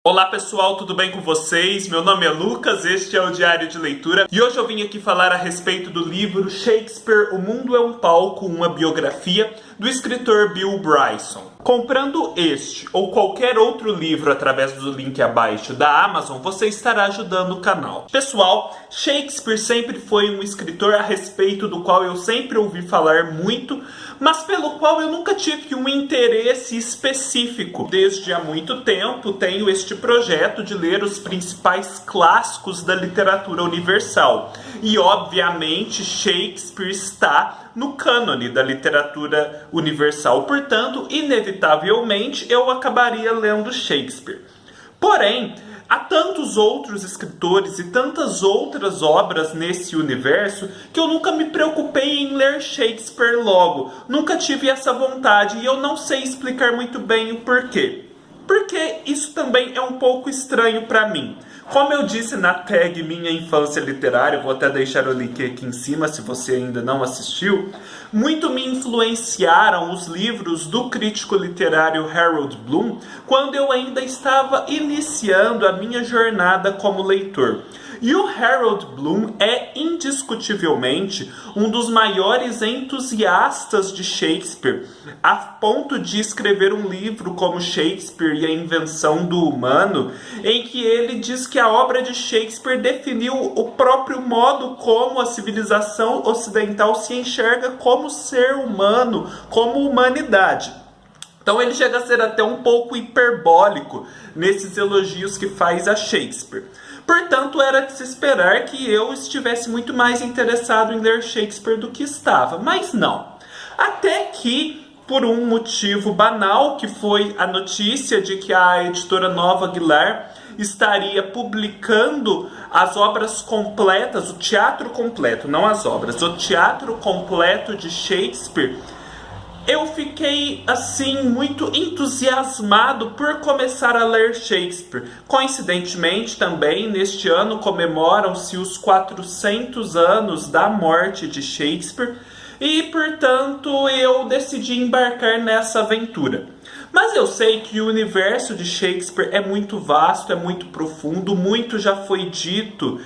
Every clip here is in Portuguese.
Olá pessoal, tudo bem com vocês? Meu nome é Lucas, este é o Diário de Leitura e hoje eu vim aqui falar a respeito do livro Shakespeare, O Mundo é um Palco, uma biografia, do escritor Bill Bryson. Comprando este ou qualquer outro livro através do link abaixo da Amazon, você estará ajudando o canal. Pessoal, Shakespeare sempre foi um escritor a respeito do qual eu sempre ouvi falar muito, mas pelo qual eu nunca tive um interesse específico. Desde há muito tempo tenho este projeto de ler os principais clássicos da literatura universal. E obviamente Shakespeare está no cânone da literatura universal. Portanto, inevitavelmente eu acabaria lendo Shakespeare. Porém, há tantos outros escritores e tantas outras obras nesse universo que eu nunca me preocupei em ler Shakespeare logo. Nunca tive essa vontade e eu não sei explicar muito bem o porquê. Porque isso também é um pouco estranho para mim. Como eu disse na tag Minha Infância Literária, vou até deixar o link aqui em cima se você ainda não assistiu, muito me influenciaram os livros do crítico literário Harold Bloom quando eu ainda estava iniciando a minha jornada como leitor. E o Harold Bloom é indiscutivelmente um dos maiores entusiastas de Shakespeare, a ponto de escrever um livro como Shakespeare e a Invenção do Humano, em que ele diz que a obra de Shakespeare definiu o próprio modo como a civilização ocidental se enxerga como ser humano, como humanidade. Então ele chega a ser até um pouco hiperbólico nesses elogios que faz a Shakespeare. Portanto, era de se esperar que eu estivesse muito mais interessado em ler Shakespeare do que estava. Mas não. Até que, por um motivo banal, que foi a notícia de que a editora Nova Aguilar estaria publicando as obras completas, o teatro completo, não as obras, o teatro completo de Shakespeare, eu fiquei, assim, muito entusiasmado por começar a ler Shakespeare. Coincidentemente, também, neste ano, comemoram-se os 400 anos da morte de Shakespeare e, portanto, eu decidi embarcar nessa aventura. Mas eu sei que o universo de Shakespeare é muito vasto, é muito profundo, muito já foi dito,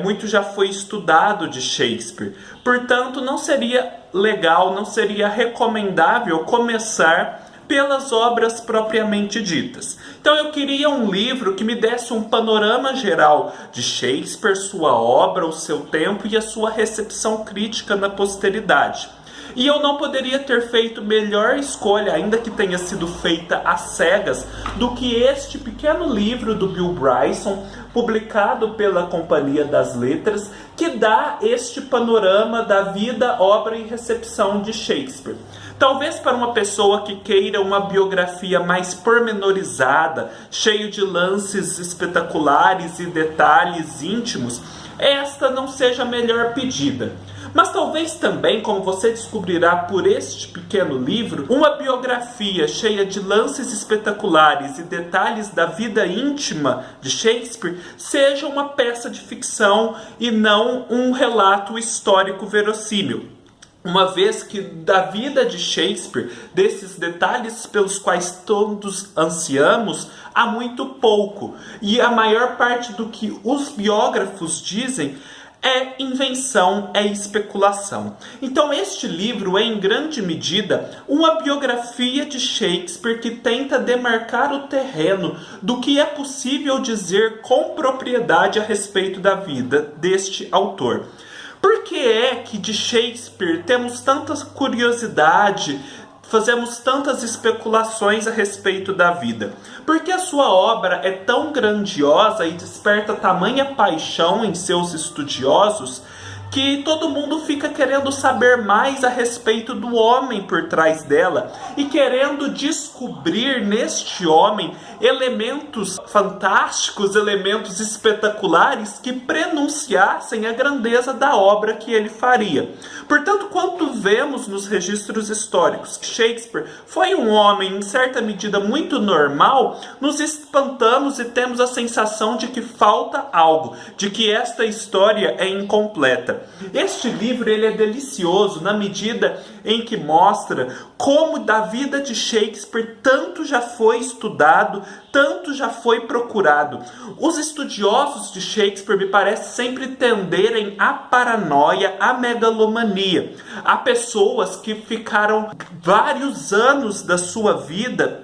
muito já foi estudado de Shakespeare. Portanto, não seria legal, não seria recomendável começar pelas obras propriamente ditas. Então eu queria um livro que me desse um panorama geral de Shakespeare, sua obra, o seu tempo e a sua recepção crítica na posteridade. E eu não poderia ter feito melhor escolha, ainda que tenha sido feita às cegas, do que este pequeno livro do Bill Bryson, publicado pela Companhia das Letras, que dá este panorama da vida, obra e recepção de Shakespeare. Talvez para uma pessoa que queira uma biografia mais pormenorizada, cheio de lances espetaculares e detalhes íntimos, esta não seja a melhor pedida. Mas talvez também, como você descobrirá por este pequeno livro, uma biografia cheia de lances espetaculares e detalhes da vida íntima de Shakespeare seja uma peça de ficção e não um relato histórico verossímil. Uma vez que da vida de Shakespeare, desses detalhes pelos quais todos ansiamos, há muito pouco. E a maior parte do que os biógrafos dizem é invenção, é especulação. Então este livro é em grande medida uma biografia de Shakespeare que tenta demarcar o terreno do que é possível dizer com propriedade a respeito da vida deste autor. Por que é que de Shakespeare temos tanta curiosidade, fazemos tantas especulações a respeito da vida? Porque a sua obra é tão grandiosa e desperta tamanha paixão em seus estudiosos que todo mundo fica querendo saber mais a respeito do homem por trás dela e querendo descobrir neste homem elementos fantásticos, elementos espetaculares que prenunciassem a grandeza da obra que ele faria. Portanto, quando vemos nos registros históricos que Shakespeare foi um homem, em certa medida, muito normal, nos espantamos e temos a sensação de que falta algo, de que esta história é incompleta. Este livro ele é delicioso na medida em que mostra como da vida de Shakespeare tanto já foi estudado, tanto já foi procurado. Os estudiosos de Shakespeare me parece sempre tenderem à paranoia, à megalomania. Há pessoas que ficaram vários anos da sua vida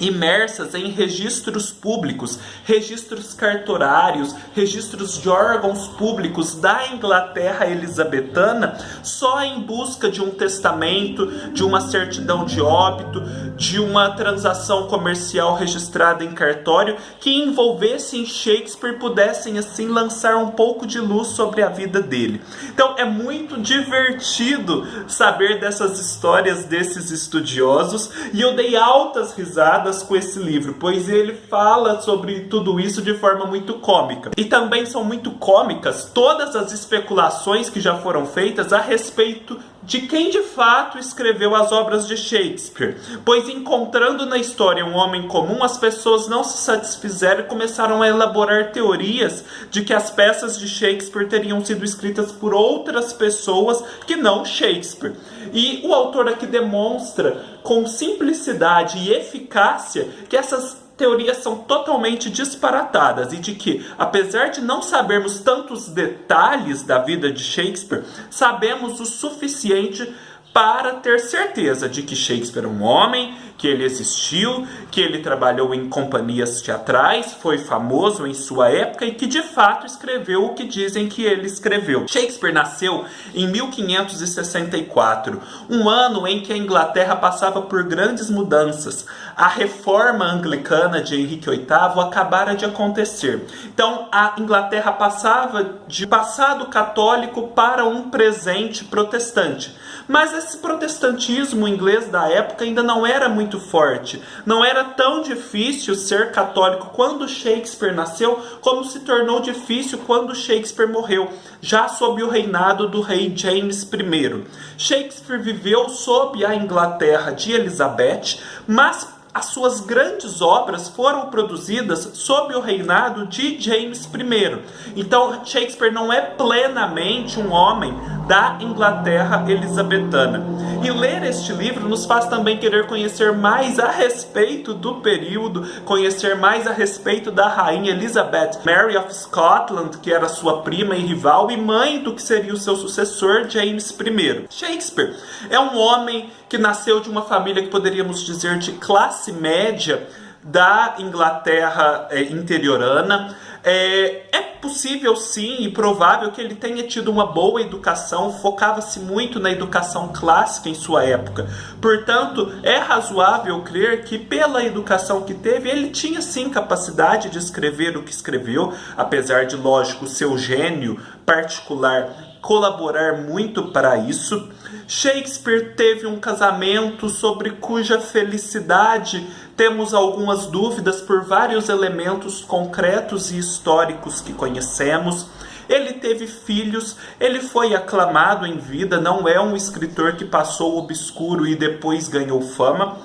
imersas em registros públicos, registros cartorários, registros de órgãos públicos da Inglaterra elisabetana, só em busca de um testamento, de uma certidão de óbito, de uma transação comercial registrada em cartório, que envolvessem Shakespeare, pudessem assim lançar um pouco de luz sobre a vida dele. Então é muito divertido saber dessas histórias desses estudiosos, e eu dei altas risadas com esse livro, pois ele fala sobre tudo isso de forma muito cômica. E também são muito cômicas todas as especulações que já foram feitas a respeito de quem de fato escreveu as obras de Shakespeare, pois encontrando na história um homem comum, as pessoas não se satisfizeram e começaram a elaborar teorias de que as peças de Shakespeare teriam sido escritas por outras pessoas que não Shakespeare. E o autor aqui demonstra com simplicidade e eficácia que essas teorias são totalmente disparatadas e de que, apesar de não sabermos tantos detalhes da vida de Shakespeare, sabemos o suficiente para ter certeza de que Shakespeare é um homem, que ele existiu, que ele trabalhou em companhias teatrais, foi famoso em sua época e que de fato escreveu o que dizem que ele escreveu. Shakespeare nasceu em 1564, um ano em que a Inglaterra passava por grandes mudanças. A reforma anglicana de Henrique VIII acabara de acontecer. Então a Inglaterra passava de passado católico para um presente protestante. Mas esse protestantismo inglês da época ainda não era muito forte. Não era tão difícil ser católico quando Shakespeare nasceu, como se tornou difícil quando Shakespeare morreu, já sob o reinado do rei James I. Shakespeare viveu sob a Inglaterra de Elizabeth, mas as suas grandes obras foram produzidas sob o reinado de James I. Então, Shakespeare não é plenamente um homem da Inglaterra elisabetana. E ler este livro nos faz também querer conhecer mais a respeito do período, conhecer mais a respeito da rainha Elizabeth, Mary of Scotland, que era sua prima e rival e mãe do que seria o seu sucessor, James I. Shakespeare é um homem que nasceu de uma família que poderíamos dizer de classe média da Inglaterra interiorana. É possível sim e provável que ele tenha tido uma boa educação, focava-se muito na educação clássica em sua época. Portanto, é razoável crer que pela educação que teve, ele tinha sim capacidade de escrever o que escreveu, apesar de, lógico, seu gênio particular colaborar muito para isso. Shakespeare teve um casamento sobre cuja felicidade temos algumas dúvidas por vários elementos concretos e históricos que conhecemos. Ele teve filhos, ele foi aclamado em vida, não é um escritor que passou obscuro e depois ganhou fama.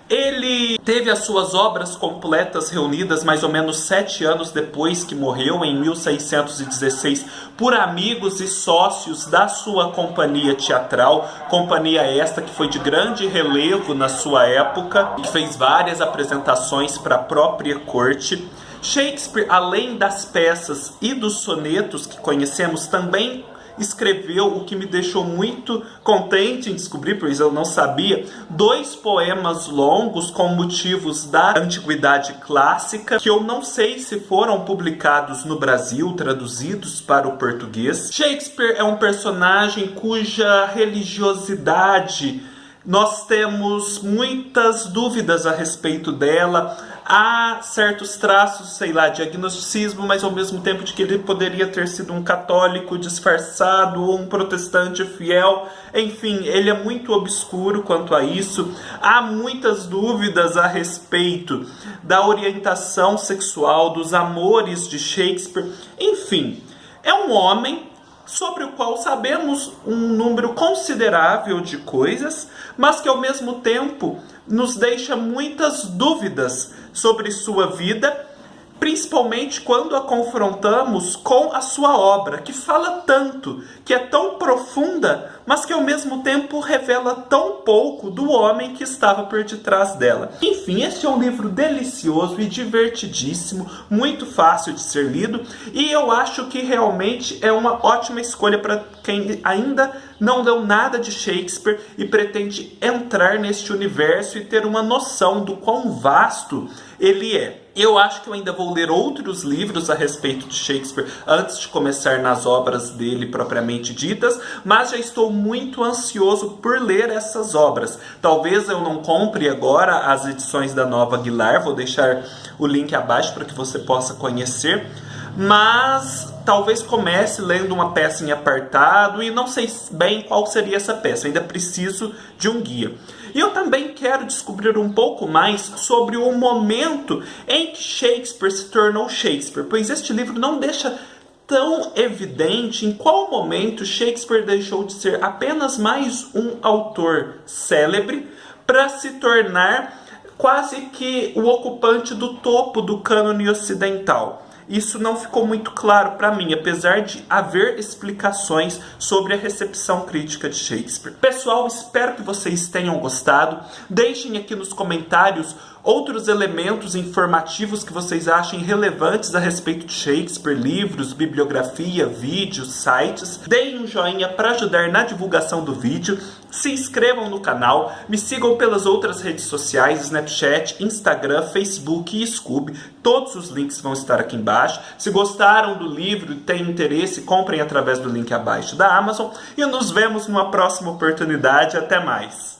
Ele teve as suas obras completas reunidas mais ou menos 7 anos depois que morreu, em 1616, por amigos e sócios da sua companhia teatral, companhia esta que foi de grande relevo na sua época, que fez várias apresentações para a própria corte. Shakespeare, além das peças e dos sonetos que conhecemos, também escreveu, o que me deixou muito contente em descobrir, pois eu não sabia, 2 poemas longos com motivos da antiguidade clássica, que eu não sei se foram publicados no Brasil, traduzidos para o português. Shakespeare é um personagem cuja religiosidade nós temos muitas dúvidas a respeito dela. Há certos traços, de agnosticismo, mas ao mesmo tempo de que ele poderia ter sido um católico disfarçado ou um protestante fiel. Enfim, ele é muito obscuro quanto a isso. Há muitas dúvidas a respeito da orientação sexual, dos amores de Shakespeare. Enfim, é um homem sobre o qual sabemos um número considerável de coisas, mas que ao mesmo tempo nos deixa muitas dúvidas sobre sua vida, principalmente quando a confrontamos com a sua obra, que fala tanto, que é tão profunda, mas que ao mesmo tempo revela tão pouco do homem que estava por detrás dela. Enfim, este é um livro delicioso e divertidíssimo, muito fácil de ser lido, e eu acho que realmente é uma ótima escolha para quem ainda não leu nada de Shakespeare e pretende entrar neste universo e ter uma noção do quão vasto ele é. Eu acho que eu ainda vou ler outros livros a respeito de Shakespeare antes de começar nas obras dele propriamente ditas, mas já estou muito ansioso por ler essas obras. Talvez eu não compre agora as edições da Nova Aguilar, vou deixar o link abaixo para que você possa conhecer, mas talvez comece lendo uma peça em apartado e não sei bem qual seria essa peça, ainda preciso de um guia. E eu também quero descobrir um pouco mais sobre o momento em que Shakespeare se tornou Shakespeare, pois este livro não deixa tão evidente em qual momento Shakespeare deixou de ser apenas mais um autor célebre para se tornar quase que o ocupante do topo do cânone ocidental. Isso não ficou muito claro para mim, apesar de haver explicações sobre a recepção crítica de Shakespeare. Pessoal, espero que vocês tenham gostado. Deixem aqui nos comentários outros elementos informativos que vocês achem relevantes a respeito de Shakespeare, livros, bibliografia, vídeos, sites. Deem um joinha para ajudar na divulgação do vídeo. Se inscrevam no canal, me sigam pelas outras redes sociais, Snapchat, Instagram, Facebook e Scoob. Todos os links vão estar aqui embaixo. Se gostaram do livro e têm interesse, comprem através do link abaixo da Amazon. E nos vemos numa próxima oportunidade. Até mais!